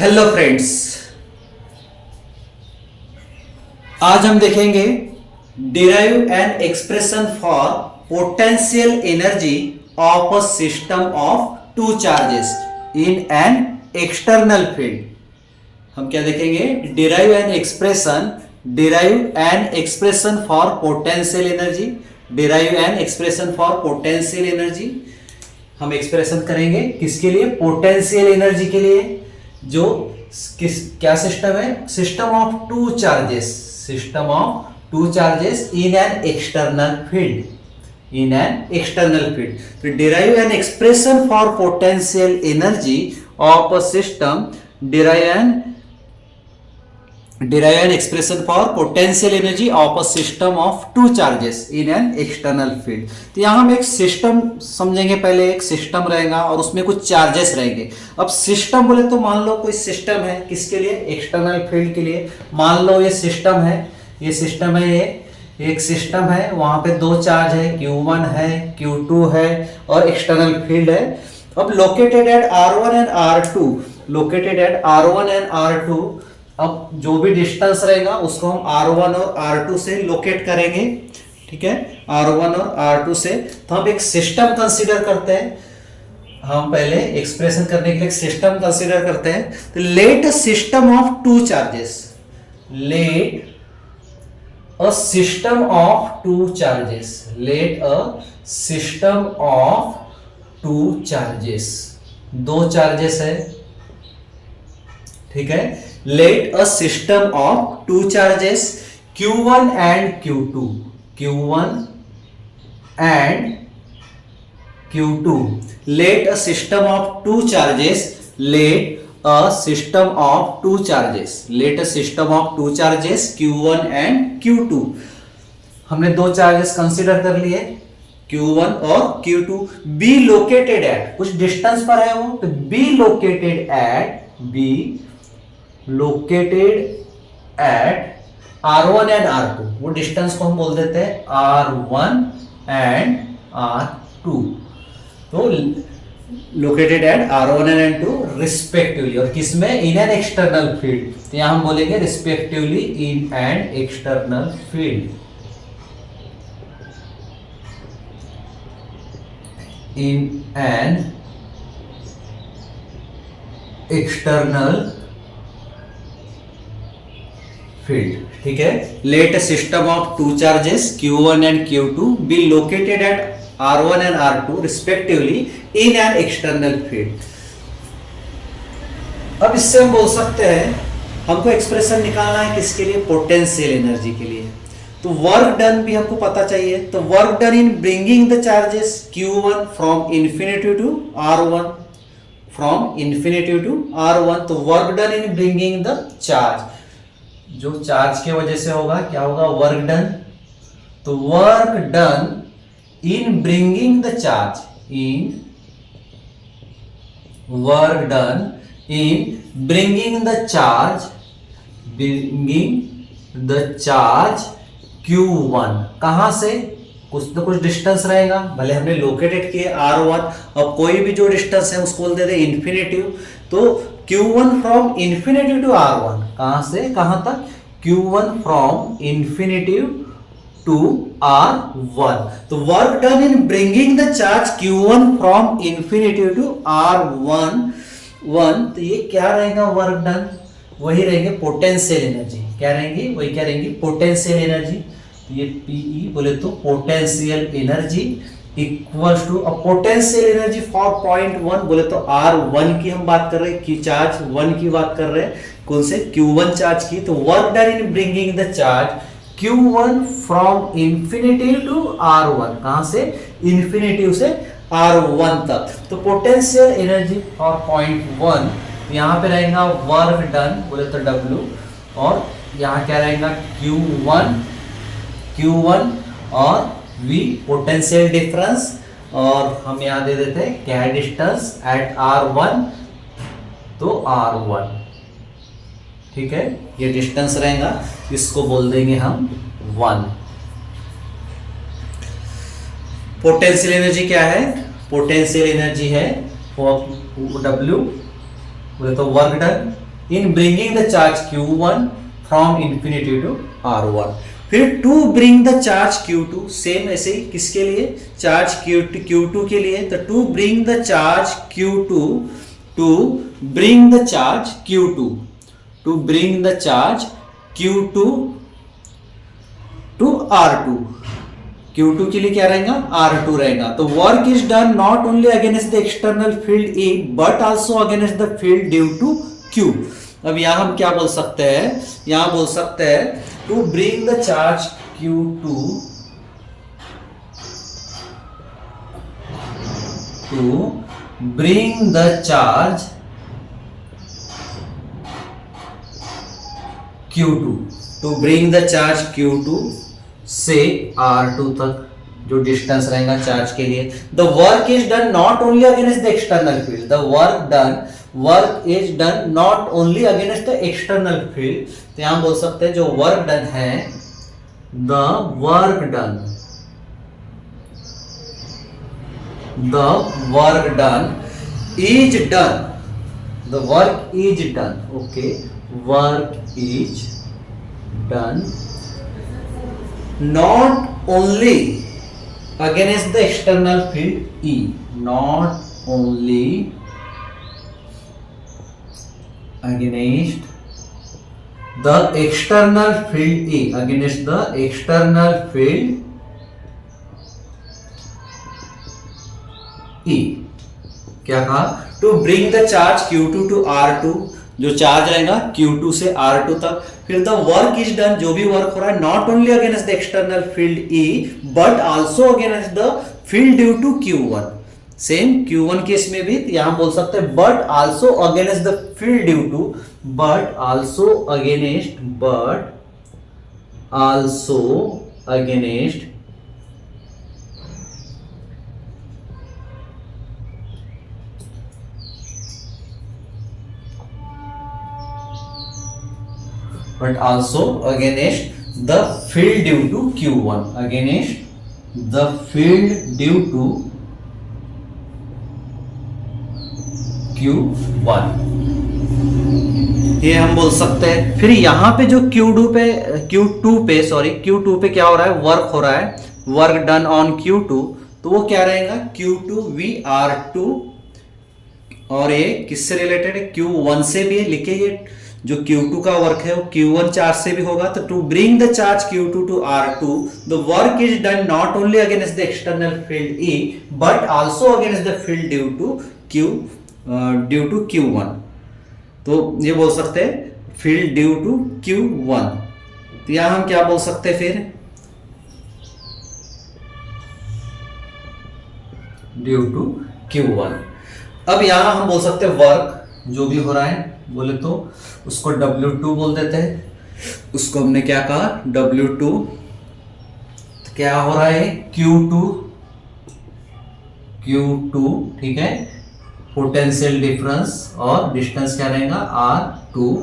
Hello friends, आज हम देखेंगे derive an expression for potential energy of a system of two charges in an external field. हम क्या देखेंगे? Derive an expression for potential energy. Derive an expression for potential energy हम expression करेंगे किसके लिए? पोटेंशियल एनर्जी के लिए। जो क्या सिस्टम है? System of two charges in an external field. तो derive an expression for potential energy of a system. Derive an expression for potential energy of a system of two charges in an external field. तो यहां हम एक system समझेंगे। पहले एक system रहेगा और उसमें कुछ चार्जेस रहेंगे। अब सिस्टम बोले तो मान लो कोई सिस्टम है, किसके लिए? एक्सटर्नल फील्ड के लिए। मान लो ये सिस्टम है, ये एक सिस्टम है, वहां पे दो चार्ज है, Q1 है, Q2 है और एक्सटर्नल फील्ड है। अब located at R1 and R2, अब जो भी डिस्टेंस रहेगा उसको हम R1 और R2 से लोकेट करेंगे। ठीक है, R1 और R2 से। तो हम एक सिस्टम कंसीडर करते हैं। हम पहले एक्सप्रेशन करने के लिए एक सिस्टम कंसीडर करते हैं। तो let a system of two charges, दो चार्जेस है। ठीक है, let a system of two charges Q1 and Q2, let a system of two charges Q1 and Q2। हमने दो चार्जेस कंसीडर कर लिए, Q1 और Q2। बी लोकेटेड एट, कुछ डिस्टेंस पर है वो, तो B located at R1 and R2। वो डिस्टेंस को हम बोल देते हैं R1 एंड R2। तो located at R1 and R2 respectively, और किसमें? In an external field. तो यहां हम बोलेंगे respectively in an external field. In an external field. ठीक है, let a system of two charges Q1 and Q2 be located at R1 and R2 respectively in an external field. अब इससे हम बोल सकते हैं, हमको एक्सप्रेशन निकालना है किसके लिए? पोटेंशियल एनर्जी के लिए। तो वर्क डन भी हमको पता चाहिए। तो work done in bringing the charges Q1 from infinity to R1, तो work done in bringing the charge, जो चार्ज के वजह से होगा, क्या होगा? Work done. तो work done in bringing the charge Q1, कहां से? कुछ तो कुछ डिस्टेंस रहेगा, भले हमने लोकेटेड किए R1। अब कोई भी जो डिस्टेंस है उसको बोल देते इन्फिनिटी। तो Q1 from infinity to R1, कहां से कहां तक? Q1 from infinity to R1। तो work done in bringing the charge Q1 from infinity to R1। तो ये क्या रहेगा? वर्क डन वही रहेंगे पोटेंशियल एनर्जी। क्या रहेंगी? Potential energy. ये PE बोले तो पोटेंशियल एनर्जी इक्वल्स टू, अब पोटेंशियल एनर्जी फॉर पॉइंट 1 बोले तो R1 की हम बात कर रहे हैं, कि चार्ज 1 की बात कर रहे हैं, कौन से? Q1 चार्ज की। तो work done in bringing the charge Q1 from infinity to R1, कहां से? इन्फिनिटी से R1 तक। तो पोटेंशियल एनर्जी फॉर पॉइंट 1, यहां पे रहेगा वर्क डन बोले तो W, और यहां क्या रहेगा? Q1 और V पोटेंशियल डिफरेंस, और हम यहां दे देते हैं क्या डिस्टेंस एट R1, तो R1। ठीक है, ये डिस्टेंस रहेगा, इसको बोल देंगे हम 1। पोटेंशियल एनर्जी क्या है? पोटेंशियल एनर्जी है W बोले तो work done in bringing the charge Q1 from infinity to R1। फिर to bring the charge Q2, same ऐसे ही किसके लिए, चार्ज Q2 के लिए, तो to bring the charge Q2, to bring the charge Q2, to bring the charge Q2 to R2, Q2 के लिए क्या रहेगा, R2 रहेगा। तो work is done not only against the external field E but also against the field due to Q। अब यहां हम क्या बोल सकते हैं, यहां बोल सकते हैं to bring the charge Q2 to bring the charge Q2, to bring the charge Q2 से R2 तक जो डिस्टेंस रहेगा चार्ज के लिए। The work is done not only against the external field, the work is done not only against the external field. तो यहां बोल सकते हैं जो वर्क डन है, the work done is done, the work is done, okay, work is done not only against the external field E, not only against the external field E, against the external field E। क्या कहा, to bring the charge Q2 to R2, जो charge रहेगा Q2 से R2 तक। फिर the work is done, जो भी work हो रहा है, not only against the external field E but also against the field due to Q1। Same Q1 case में भी यहां बोल सकते हैं but also against the field due to, but also against but also against the field due to Q1, against the field due to Q1, ये हम बोल सकते हैं। फिर यहां पे जो Q2 पे क्या हो रहा है, वर्क हो रहा है, वर्क डन ऑन Q2, तो वो क्या रहेगा, Q2 VR2, और ये किससे रिलेटेड है, Q1 से भी है, लिखे ये जो Q2 का वर्क है वो Q1 चार्ज से भी होगा। तो to bring the charge Q2 to R2, the work is done not only against the external field E but also against the field due to Q1। तो ये बोल सकते हैं फील्ड ड्यू टू Q1। तो यहां हम क्या बोल सकते हैं, फिर ड्यू टू Q1। अब यहां हम बोल सकते हैं वर्क जो भी हो रहा है, बोले तो उसको W2 बोल देते हैं, उसको हमने क्या कहा, W2। तो क्या हो रहा है, Q2, ठीक है, पोटेंशियल डिफरेंस, और डिस्टेंस क्या रहेगा, R2।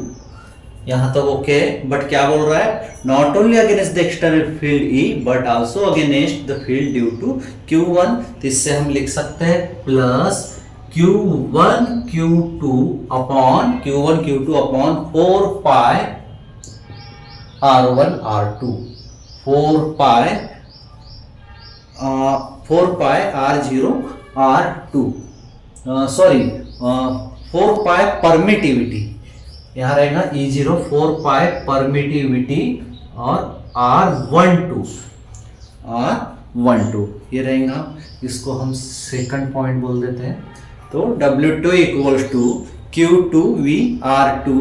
यहां तक ओके, बट क्या बोल रहा है, not only against the external field E but also against the field due to Q1। तो इससे हम लिख सकते हैं plus Q1 Q2 upon 4 pi R1 R2, 4 pi R0 R2, sorry 4 pi permittivity, यहाँ रहेगा E0 4 पाई परमिटिविटी, और R12 ये रहेगा। इसको हम सेकंड पॉइंट बोल देते हैं। तो W2 equals to Q2 VR2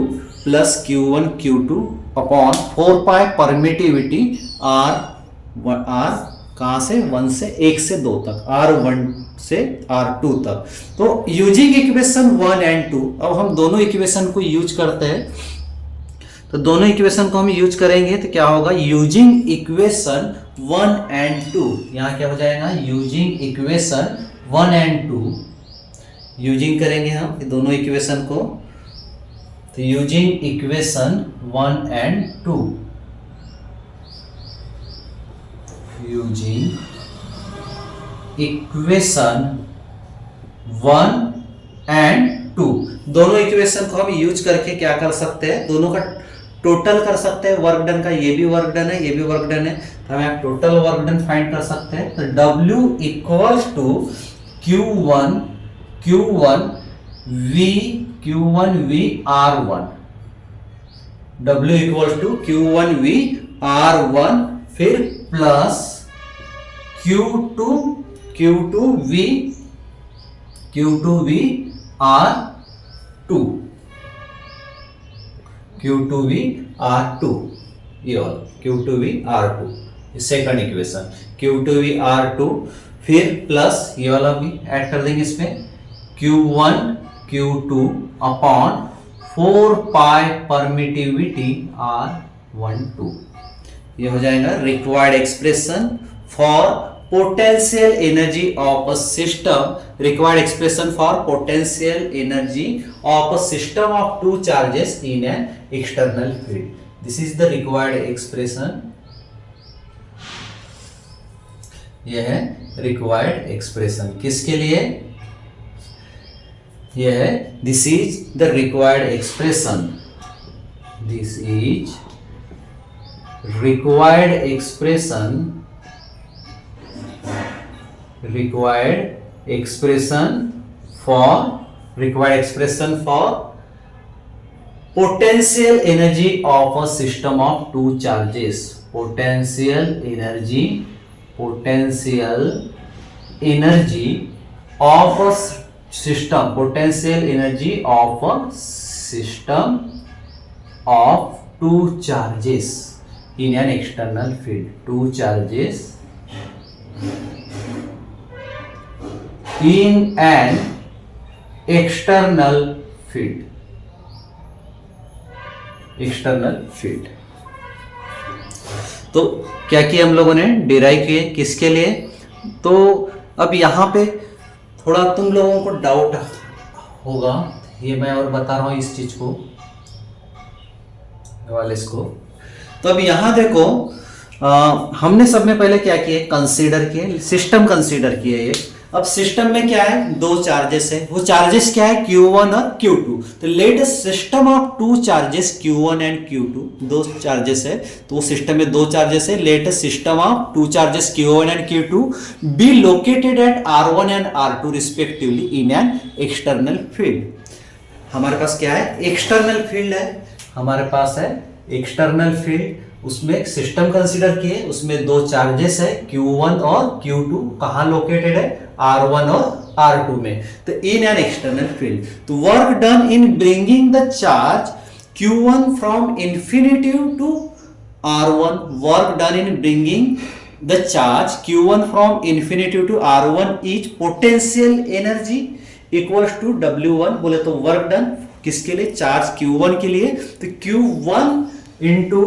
plus Q1 Q2 upon 4 pi permittivity R कहाँ से, 1 से 1 से 2 तक, R1 से R2 तक। तो यूजिंग इक्वेशन 1 एंड 2, अब हम दोनों इक्वेशन को यूज करते हैं। तो दोनों इक्वेशन को हम यूज करेंगे तो क्या होगा, यूजिंग इक्वेशन 1 एंड 2, यहाँ क्या हो जाएगा, यूजिंग इक्वेशन 1 एंड 2, यूजिंग करेंगे हम दोनों इक्वेशन को। तो using equation 1 and 2, using equation 1 and 2, दोनों इक्वेशन को हम यूज करके क्या कर सकते हैं, दोनों का टोटल कर सकते हैं वर्क डन का, ये भी वर्क डन है, ये भी वर्क डन है, तो हम यहाँ टोटल वर्क डन फाइंड कर सकते हैं। तो W equals to Q1 V R1, W equals to Q1 V R1, फिर plus Q2 V R2, Q2V R2, ये वाला Q2V R2, second equation Q2V R2, फिर प्लस ये वाला भी ऐड कर देंगे इसमें Q1 Q2 upon 4 pi permittivity R12, ये हो जाएगा required expression for potential energy of a system, required expression for potential energy of a system of two charges in an external field. This is the required expression. यह है required expression किसके लिए, यह है this is the required expression, this is required expression for potential energy of a system of two charges, potential energy of a system, potential energy of a system of two charges in an external field, two charges in an external field, तो क्या किया हम लोगों ने, derive किए किसके लिए। तो अब यहाँ पे थोड़ा तुम लोगों को डाउट होगा, ये मैं और बता रहा हूँ इस चीज को वाले इसको। तो अब यहाँ देखो हमने सब में पहले क्या किए, कंसीडर किए, सिस्टम कंसीडर किए। ये अब सिस्टम में क्या है, दो चार्जेस है, वो चार्जेस क्या है Q1 और Q2। तो let system of two charges Q1 and Q2, दो चार्जेस है, तो वो सिस्टम में दो चार्जेस है। Let system of two charges Q1 and Q2 be located at R1 and R2 respectively in an external field. हमारे पास क्या है, एक्सटर्नल फील्ड है, हमारे पास है एक्सटर्नल फील्ड, उसमें एक सिस्टम कंसीडर किए, उसमें दो चार्जेस है Q1 और Q2, कहाँ लोकेटेड है, R1 और R2 में। तो इन एन एक्सटर्नल फील्ड, तो work done in bringing the charge Q1 from infinity to R1, work done in bringing the charge Q1 from infinity to R1 is potential energy equals to W1। बोले तो work done किसके लिए, charge Q1 के लिए, तो Q1 into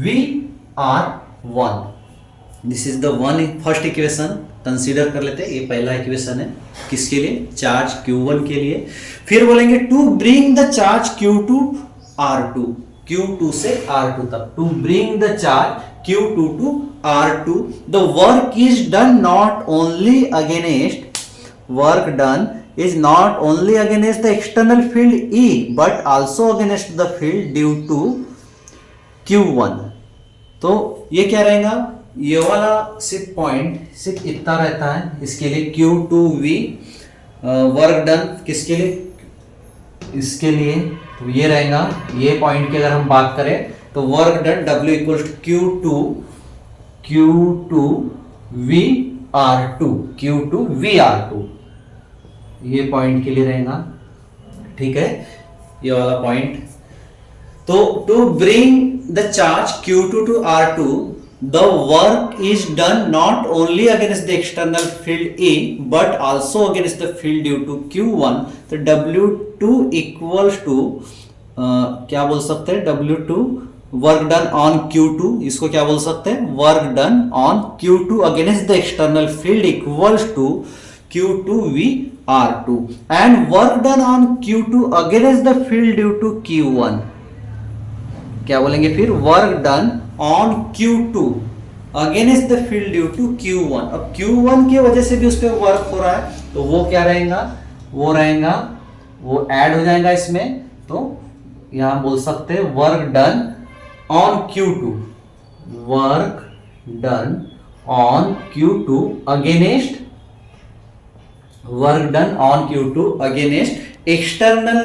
VR1, this is the one first equation consider कर लेते हैं। ये पहला इक्वेशन है किसके लिए, चार्ज Q1 के लिए। फिर बोलेंगे to bring the charge Q2 R2, Q2 से R2 तक, to bring the charge Q2 to R2 the work is done not only against, work done is not only against the external field E but also against the field due to Q1। तो ये क्या रहेगा, ये वाला सिर्फ point सिर्फ इतना रहता है इसके लिए Q2V वर्क डन किसके लिए, इसके लिए, तो ये रहेगा। ये पॉइंट की अगर हम बात करें तो work done W equals Q2VR2, ये पॉइंट के लिए रहेगा, ठीक है, ये वाला पॉइंट। तो to bring the charge Q2 to R2 the work is done not only against the external field E but also against the field due to Q1। तो W2 इक्वल्स टू क्या बोल सकते हैं, W2 work done on Q2, इसको क्या बोल सकते हैं, work done on Q2 against the external field equals to Q2VR2 and work done on Q2 against the field due to Q1, क्या बोलेंगे फिर, work done on Q2 against the field due to Q1। अब Q1 की वजह से भी उस पर वर्क हो रहा है, तो वो क्या रहेगा, वो रहेगा वो ऐड हो जाएगा इसमें। तो यहां बोल सकते हैं work done on Q2, work done on Q2 against, work done on Q2 against external,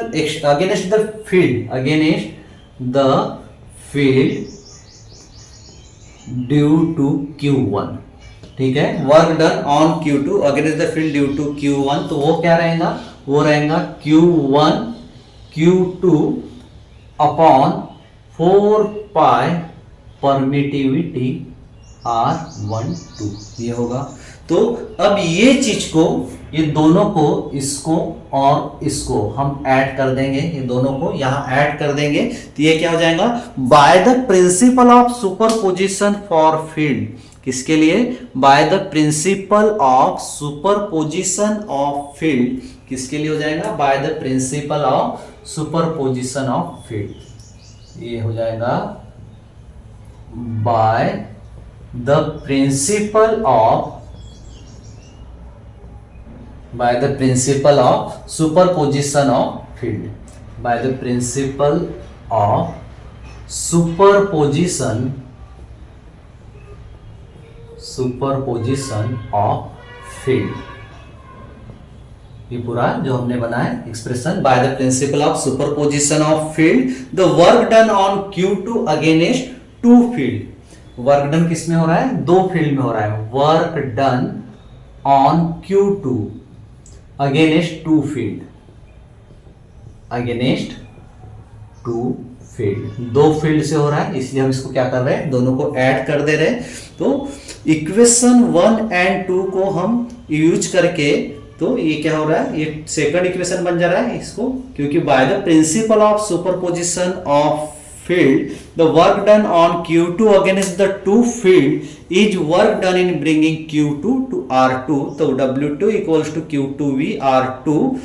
against the field, against the field due to Q1। ठीक है, work done on Q2 against the field due to Q1, तो वो क्या रहेगा, वो रहेगा Q1 Q2 upon 4 pi permittivity R12, ये होगा। तो अब ये चीज को, ये दोनों को, इसको और इसको हम ऐड कर देंगे, ये दोनों को यहां ऐड कर देंगे, तो ये क्या हो जाएगा, bye the principle of superposition for field, किसके लिए, bye the principle of superposition of field, किसके लिए हो जाएगा, bye the principle of superposition of field, ये हो जाएगा bye the principle of, by the principle of superposition of field, by the principle of superposition of field, ये पूरा जो हमने बनाया expression, by the principle of superposition of field the work done on Q2 against two field, work done किसमें हो रहा है, दो फील्ड में हो रहा है, work done on Q2 against two field, against two field, दो फील्ड से हो रहा है, इसलिए हम इसको क्या कर रहे हैं, दोनों को ऐड कर दे रहे हैं। तो इक्वेशन 1 एंड 2 को हम यूज करके, तो ये क्या हो रहा है, ये सेकंड इक्वेशन बन जा रहा है इसको, क्योंकि bye the principle of superposition of field the work done on Q2 against the two field is work done in bringing Q2 to R2, so W2 equals to Q2V R2,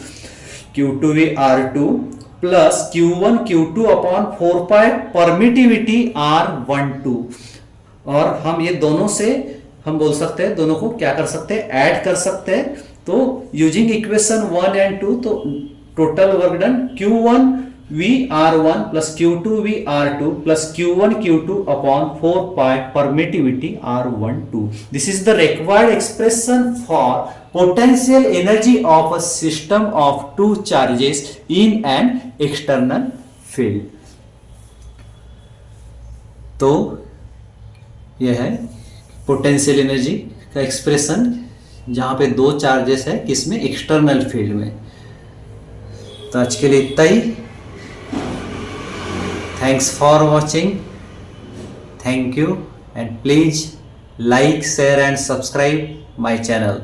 Q2V R2 plus Q1 Q2 upon 4 pi permittivity R12, और हम ये दोनों से हम बोल सकते हैं, दोनों को क्या कर सकते हैं, ऐड कर सकते हैं। तो यूजिंग इक्वेशन 1 एंड 2, तो total work done Q1 VR1 plus Q2 VR2 plus Q1 Q2 upon 4 pi permittivity R12. This is the required expression for potential energy of a system of two charges in an external field. तो यह है potential energy का expression जहां पे दो charges है, किसमें, external field में। तो आज के लिए इतना ही। Thanks for watching. Thank you, and please like, share and subscribe my channel.